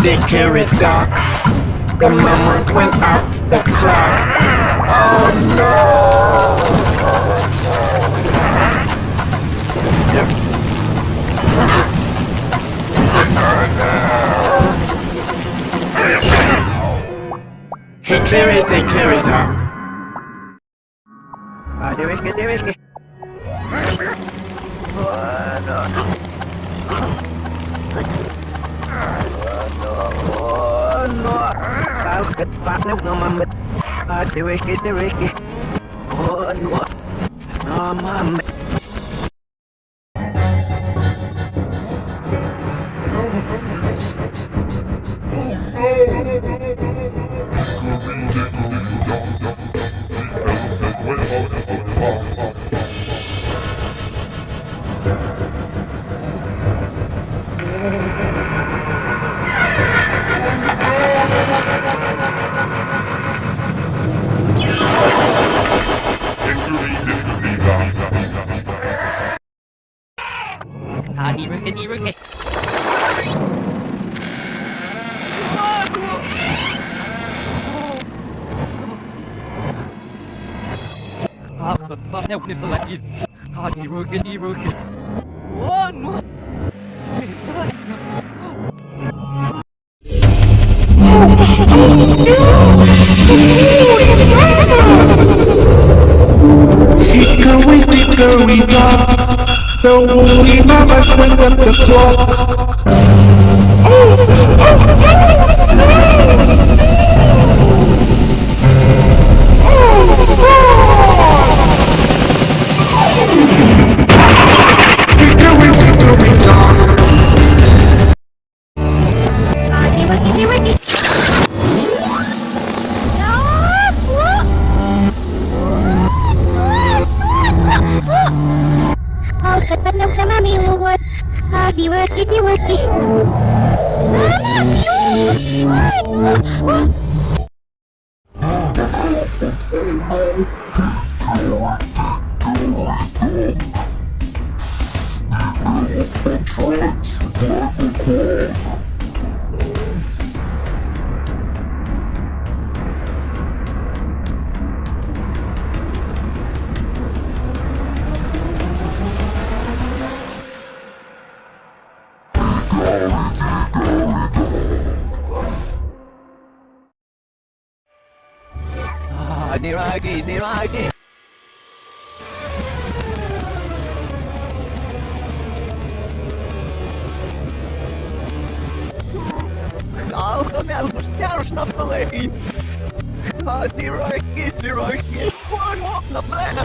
Dickory dock. The mammoth went out the clock. Oh no! Hickory, Dickory dock. Dickory. I'll get back now, Mama. Dickory. Oh no. No, Mama. Hickory. Now we select it. Hickory. One more. Stay fine. Hickory, Dickory, dock. The woolly mammoth went up the clock. Hickory, Dickory, dock. Sepanjang sama minggu buat diworki. Dickory. Oh, come out of stairs, not the lane. Dickory. One walk the plan.